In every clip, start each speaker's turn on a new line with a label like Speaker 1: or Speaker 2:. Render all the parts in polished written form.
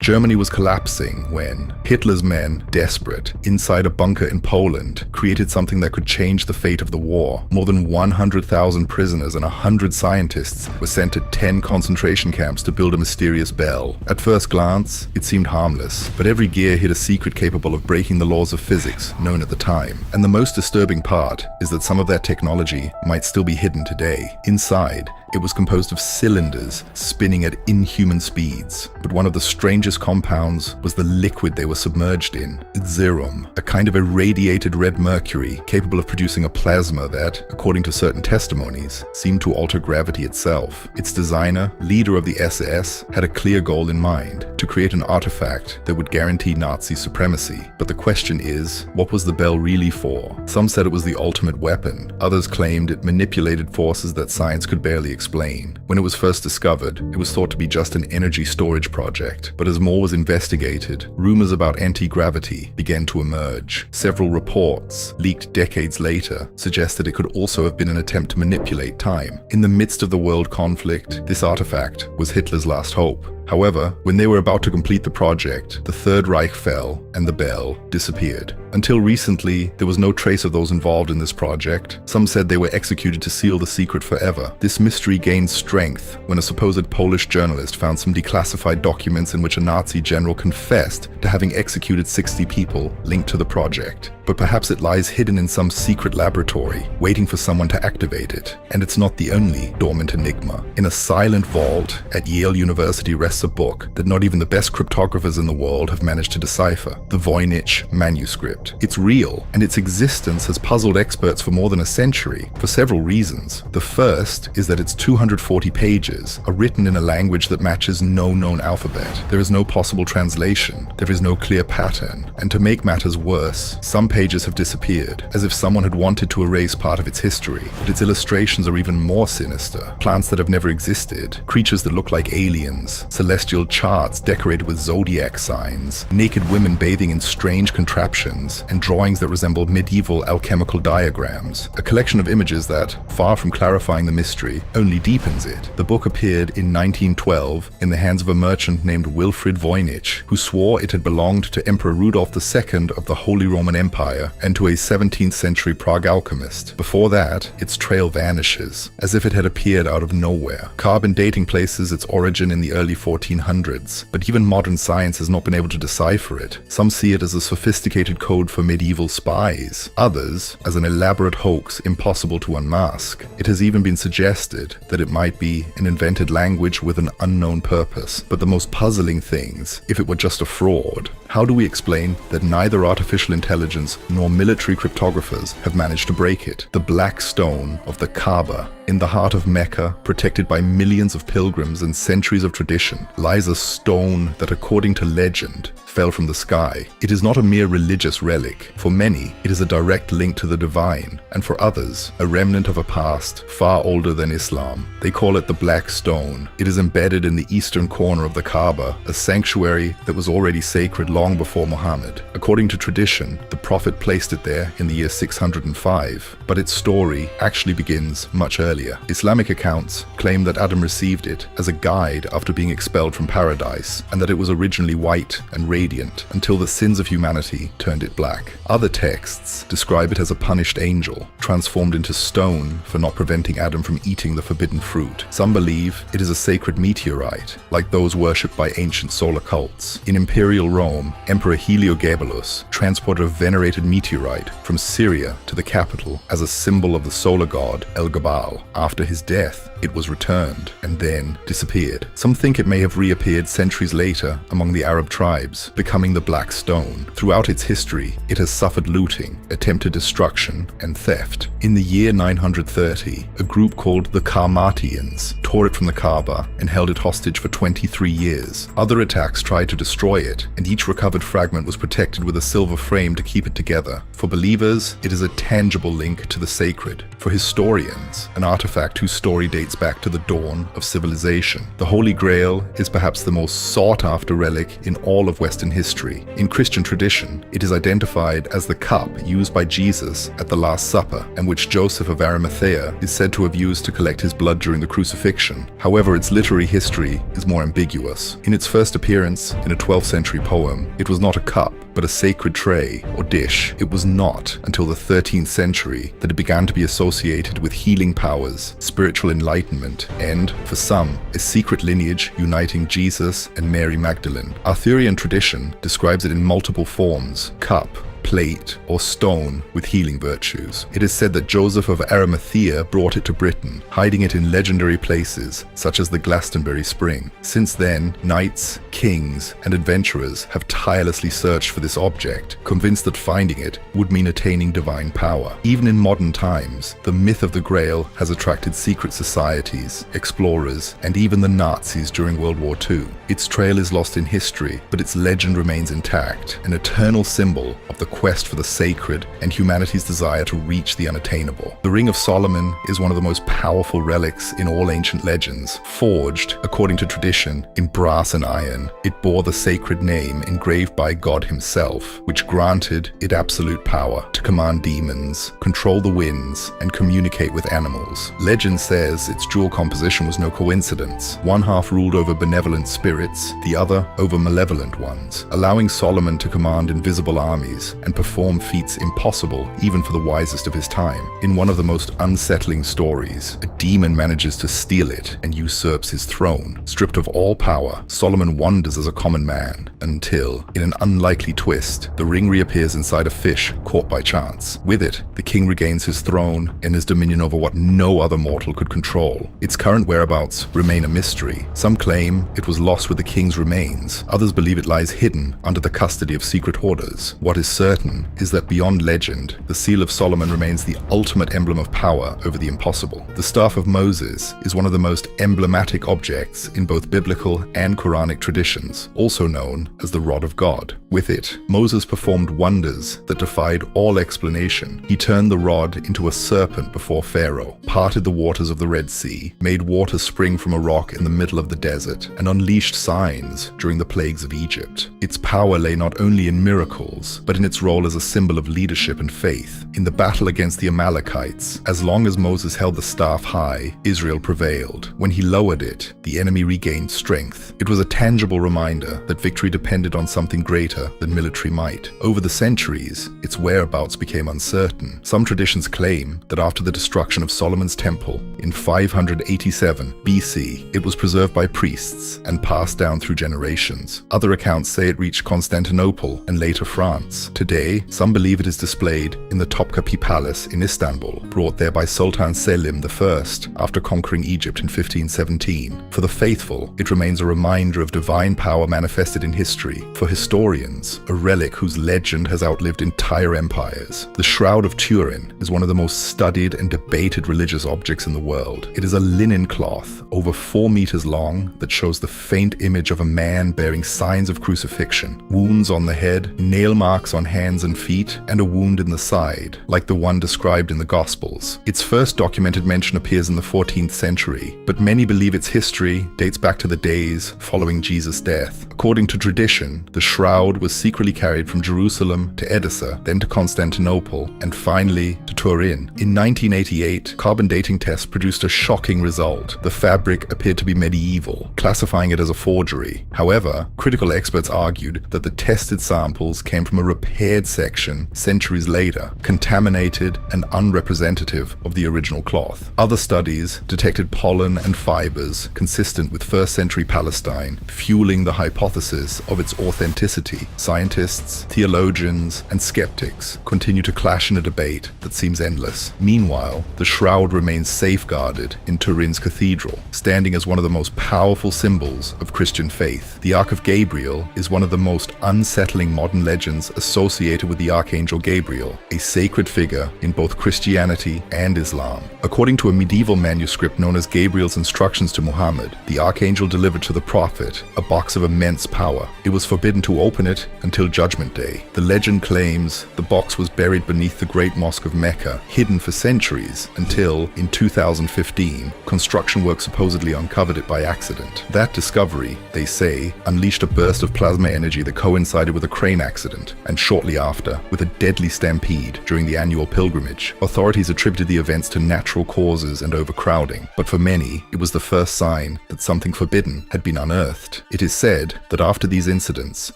Speaker 1: Germany was collapsing when Hitler's men, desperate, inside a bunker in Poland, created something that could change the fate of the war. More than 100,000 prisoners and 100 scientists were sent to 10 concentration camps to build a mysterious bell. At first glance, it seemed harmless, but every gear hid a secret capable of breaking the laws of physics known at the time. And the most disturbing part is that some of that technology might still be hidden today. Inside, it was composed of cylinders spinning at inhuman speeds. But one of the strangest compounds was the liquid they were submerged in, zerum, a kind of irradiated red mercury capable of producing a plasma that, according to certain testimonies, seemed to alter gravity itself. Its designer, leader of the SS, had a clear goal in mind: to create an artifact that would guarantee Nazi supremacy. But the question is, what was the bell really for? Some said it was the ultimate weapon. Others claimed it manipulated forces that science could barely explain. When it was first discovered, it was thought to be just an energy storage project, but as more was investigated, rumors about anti-gravity began to emerge. Several reports, leaked decades later, suggested it could also have been an attempt to manipulate time. In the midst of the world conflict, this artifact was Hitler's last hope. However, when they were about to complete the project, the Third Reich fell and the bell disappeared. Until recently, there was no trace of those involved in this project. Some said they were executed to seal the secret forever. This mystery gained strength when a supposed Polish journalist found some declassified documents in which a Nazi general confessed to having executed 60 people linked to the project. But perhaps it lies hidden in some secret laboratory, waiting for someone to activate it. And it's not the only dormant enigma. In a silent vault at Yale University rests a book that not even the best cryptographers in the world have managed to decipher: the Voynich manuscript. It's real, and its existence has puzzled experts for more than a century, for several reasons. The first is that its 240 pages are written in a language that matches no known alphabet. There is no possible translation, there is no clear pattern, and to make matters worse, some pages have disappeared, as if someone had wanted to erase part of its history. But its illustrations are even more sinister. Plants that have never existed, creatures that look like aliens, celestial charts decorated with zodiac signs, naked women bathing in strange contraptions, and drawings that resemble medieval alchemical diagrams. A collection of images that, far from clarifying the mystery, only deepens it. The book appeared in 1912 in the hands of a merchant named Wilfrid Voynich, who swore it had belonged to Emperor Rudolf II of the Holy Roman Empire and to a 17th century Prague alchemist. Before that, its trail vanishes, as if it had appeared out of nowhere. Carbon dating places its origin in the early 1400s, but even modern science has not been able to decipher it. Some see it as a sophisticated code for medieval spies, others as an elaborate hoax impossible to unmask. It has even been suggested that it might be an invented language with an unknown purpose. But the most puzzling things, if it were just a fraud, how do we explain that neither artificial intelligence nor military cryptographers have managed to break it? The black stone of the Kaaba, in the heart of Mecca, protected by millions of pilgrims and centuries of tradition, lies a stone that, according to legend, fell from the sky. It is not a mere religious relic. For many, it is a direct link to the divine, and for others, a remnant of a past far older than Islam. They call it the Black Stone. It is embedded in the eastern corner of the Kaaba, a sanctuary that was already sacred long before Muhammad. According to tradition, the Prophet placed it there in the year 605, but its story actually begins much earlier. Islamic accounts claim that Adam received it as a guide after being expelled from paradise, and that it was originally white and radiant until the sins of humanity turned it black. Other texts describe it as a punished angel, transformed into stone for not preventing Adam from eating the forbidden fruit. Some believe it is a sacred meteorite, like those worshipped by ancient solar cults. In imperial Rome, Emperor Heliogabalus transported a venerated meteorite from Syria to the capital as a symbol of the solar god El-Gabal. After his death, it was returned and then disappeared. Some think it may have reappeared centuries later among the Arab tribes, becoming the Black Stone. Throughout its history, it has suffered looting, attempted destruction, and theft. In the year 930, a group called the Karmatians tore it from the Kaaba and held it hostage for 23 years. Other attacks tried to destroy it, and each recovered fragment was protected with a silver frame to keep it together. For believers, it is a tangible link to the sacred. For historians, an artifact whose story dates back to the dawn of civilization. The Holy Grail is perhaps the most sought-after relic in all of Western history. In Christian tradition, it is identified as the cup used by Jesus at the Last Supper, power, and which Joseph of Arimathea is said to have used to collect his blood during the crucifixion. However, its literary history is more ambiguous. In its first appearance, in a 12th century poem, it was not a cup, but a sacred tray or dish. It was not until the 13th century that it began to be associated with healing powers, spiritual enlightenment, and, for some, a secret lineage uniting Jesus and Mary Magdalene. Arthurian tradition describes it in multiple forms: cup, plate, or stone with healing virtues. It is said that Joseph of Arimathea brought it to Britain, hiding it in legendary places such as the Glastonbury Spring. Since then, knights, kings, and adventurers have tirelessly searched for this object, convinced that finding it would mean attaining divine power. Even in modern times, the myth of the Grail has attracted secret societies, explorers, and even the Nazis during World War II. Its trail is lost in history, but its legend remains intact, an eternal symbol of the quest for the sacred and humanity's desire to reach the unattainable. The Ring of Solomon is one of the most powerful relics in all ancient legends. Forged, according to tradition, in brass and iron, it bore the sacred name engraved by God himself, which granted it absolute power to command demons, control the winds, and communicate with animals. Legend says its jewel composition was no coincidence. One half ruled over benevolent spirits, the other over malevolent ones, allowing Solomon to command invisible armies and perform feats impossible even for the wisest of his time. In one of the most unsettling stories, a demon manages to steal it and usurps his throne. Stripped of all power, Solomon wanders as a common man until, in an unlikely twist, the ring reappears inside a fish caught by chance. With it, the king regains his throne and his dominion over what no other mortal could control. Its current whereabouts remain a mystery. Some claim it was lost with the king's remains. Others believe it lies hidden under the custody of secret orders. What is certain is that beyond legend, the Seal of Solomon remains the ultimate emblem of power over the impossible. The Staff of Moses is one of the most emblematic objects in both biblical and Quranic traditions, also known as the Rod of God. With it, Moses performed wonders that defied all explanation. He turned the rod into a serpent before Pharaoh, parted the waters of the Red Sea, made water spring from a rock in the middle of the desert, and unleashed signs during the plagues of Egypt. Its power lay not only in miracles, but in its role as a symbol of leadership and faith. In the battle against the Amalekites, as long as Moses held the staff high, Israel prevailed. When he lowered it, the enemy regained strength. It was a tangible reminder that victory depended on something greater than military might. Over the centuries, its whereabouts became uncertain. Some traditions claim that after the destruction of Solomon's temple in 587 BC, it was preserved by priests and passed down through generations. Other accounts say it reached Constantinople and later France. Today, some believe it is displayed in the Topkapi Palace in Istanbul, brought there by Sultan Selim I after conquering Egypt in 1517. For the faithful, it remains a reminder of divine power manifested in history. For historians, a relic whose legend has outlived entire empires. The Shroud of Turin is one of the most studied and debated religious objects in the world. It is a linen cloth over 4 meters long that shows the faint image of a man bearing signs of crucifixion, wounds on the head, nail marks on hands and feet, and a wound in the side, like the one described in the Gospels. Its first documented mention appears in the 14th century, but many believe its history dates back to the days following Jesus' death. According to tradition, the shroud was secretly carried from Jerusalem to Edessa, then to Constantinople, and finally to Turin. In 1988, carbon dating tests produced a shocking result. The fabric appeared to be medieval, classifying it as a forgery. However, critical experts argued that the tested samples came from a repaired section centuries later, contaminated and unrepresentative of the original cloth. Other studies detected pollen and fibers consistent with 1st century Palestine, fueling the hypothesis of its authenticity. Scientists, theologians, and skeptics continue to clash in a debate that seems endless. Meanwhile, the shroud remains safeguarded in Turin's cathedral, standing as one of the most powerful symbols of Christian faith. The Ark of Gabriel is one of the most unsettling modern legends associated with the Archangel Gabriel, a sacred figure in both Christianity and Islam. According to a medieval manuscript known as Gabriel's Instructions to Muhammad, the Archangel delivered to the prophet a box of immense power. It was forbidden to open it until Judgment Day. The legend claims the box was buried beneath the Great Mosque of Mecca, hidden for centuries, until, in 2015, construction work supposedly uncovered it by accident. That discovery, they say, unleashed a burst of plasma energy that coincided with a crane accident, and shortly shortly after with a deadly stampede during the annual pilgrimage. Authorities attributed the events to natural causes and overcrowding, but for many, it was the first sign that something forbidden had been unearthed. It is said that after these incidents,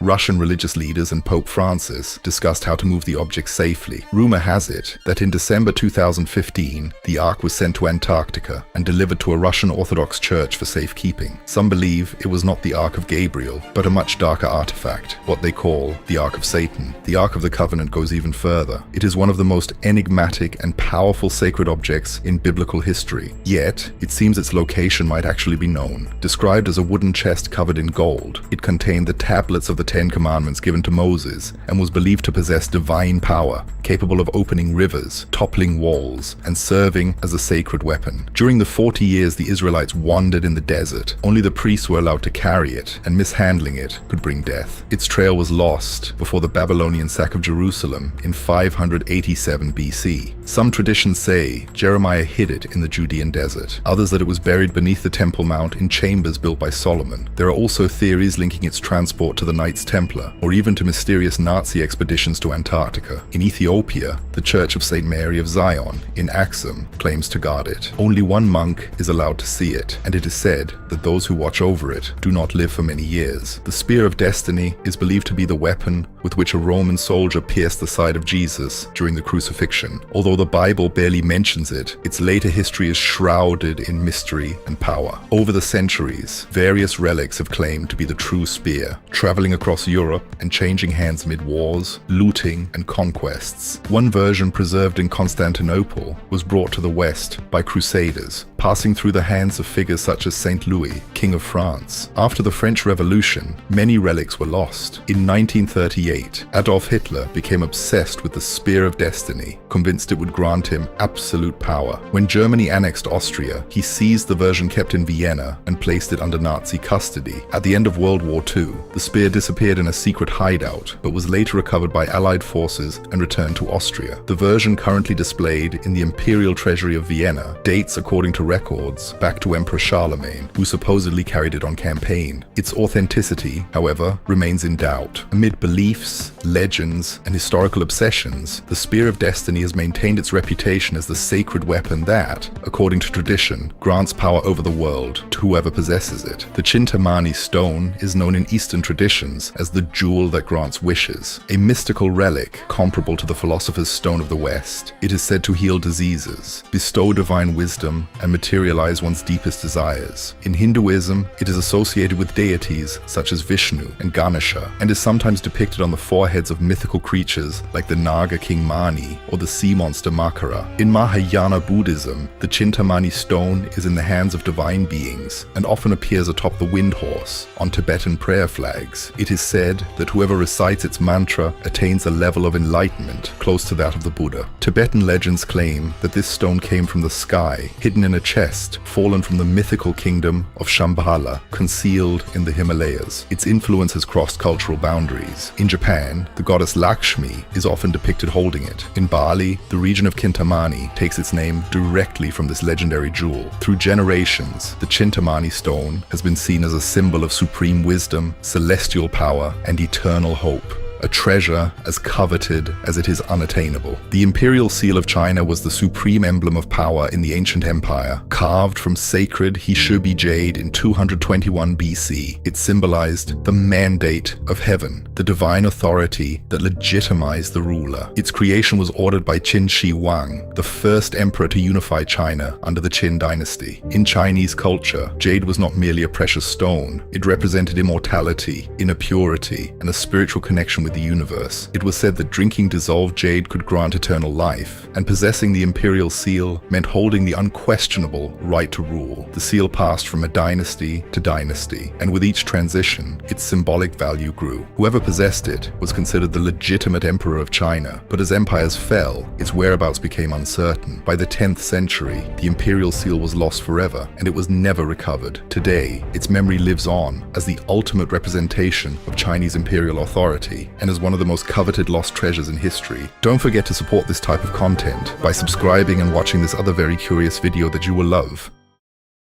Speaker 1: Russian religious leaders and Pope Francis discussed how to move the object safely. Rumor has it that in December 2015, the Ark was sent to Antarctica and delivered to a Russian Orthodox church for safekeeping. Some believe it was not the Ark of Gabriel, but a much darker artifact, what they call the Ark of Satan. The Ark of the Covenant goes even further. It is one of the most enigmatic and powerful sacred objects in biblical history. Yet, it seems its location might actually be known. Described as a wooden chest covered in gold, it contained the tablets of the Ten Commandments given to Moses and was believed to possess divine power, capable of opening rivers, toppling walls, and serving as a sacred weapon. During the 40 years the Israelites wandered in the desert, only the priests were allowed to carry it, and mishandling it could bring death. Its trail was lost before the Babylonian sack of Jerusalem in 587 BC. Some traditions say Jeremiah hid it in the Judean desert, others that it was buried beneath the Temple Mount in chambers built by Solomon. There are also theories linking its transport to the Knights Templar, or even to mysterious Nazi expeditions to Antarctica. In Ethiopia, the Church of St. Mary of Zion in Axum claims to guard it. Only one monk is allowed to see it, and it is said that those who watch over it do not live for many years. The Spear of Destiny is believed to be the weapon with which a Roman soldier pierced the side of Jesus during the crucifixion. Although the Bible barely mentions it, its later history is shrouded in mystery and power. Over the centuries, various relics have claimed to be the true spear, traveling across Europe and changing hands amid wars, looting, and conquests. One version preserved in Constantinople was brought to the West by Crusaders, passing through the hands of figures such as Saint Louis, King of France. After the French Revolution, many relics were lost. In 1938, Adolf Hitler became obsessed with the Spear of Destiny, convinced it would grant him absolute power. When Germany annexed Austria, he seized the version kept in Vienna and placed it under Nazi custody. At the end of World War II, the spear disappeared in a secret hideout, but was later recovered by Allied forces and returned to Austria. The version currently displayed in the Imperial Treasury of Vienna dates, according to records, back to Emperor Charlemagne, who supposedly carried it on campaign. Its authenticity, however, remains in doubt. Amid beliefs, legends, and historical obsessions, the Spear of Destiny has maintained its reputation as the sacred weapon that, according to tradition, grants power over the world to whoever possesses it. The chintammani stone is known in Eastern traditions as the jewel that grants wishes, a mystical relic comparable to the Philosopher's Stone of the West. It is said to heal diseases, bestow divine wisdom, and materialize one's deepest desires. In Hinduism, it is associated with deities such as Vishnu and Ganesha, and is sometimes depicted on the foreheads of mythical creatures like the Naga king Mani or the sea monster Makara. In Mahayana Buddhism, the chintammani stone is in the hands of divine beings and often appears atop the wind horse on Tibetan prayer flags. It is said that whoever recites its mantra attains a level of enlightenment close to that of the Buddha. Tibetan legends claim that this stone came from the sky, hidden in a chest fallen from the mythical kingdom of Shambhala, concealed in the Himalayas. Its influence has crossed cultural boundaries. In Japan, the goddess Lakshmi is often depicted holding it. In Bali, the region of Kintamani takes its name directly from this legendary jewel. Through generations, the chintammani stone has been seen as a symbol of supreme wisdom, celestial power, and eternal hope. A treasure as coveted as it is unattainable. The imperial seal of China was the supreme emblem of power in the ancient empire. Carved from sacred Hishubi jade in 221 BC, it symbolized the mandate of heaven, the divine authority that legitimized the ruler. Its creation was ordered by Qin Shi Huang, the first emperor to unify China under the Qin dynasty. In Chinese culture, jade was not merely a precious stone. It represented immortality, inner purity, and a spiritual connection with the universe. It was said that drinking dissolved jade could grant eternal life, and possessing the imperial seal meant holding the unquestionable right to rule. The seal passed from a dynasty to dynasty, and with each transition, its symbolic value grew. Whoever possessed it was considered the legitimate emperor of China, but as empires fell, its whereabouts became uncertain. By the 10th century, the imperial seal was lost forever, and it was never recovered. Today, its memory lives on as the ultimate representation of Chinese imperial authority, and as one of the most coveted lost treasures in history. Don't forget to support this type of content by subscribing and watching this other very curious video that you will love.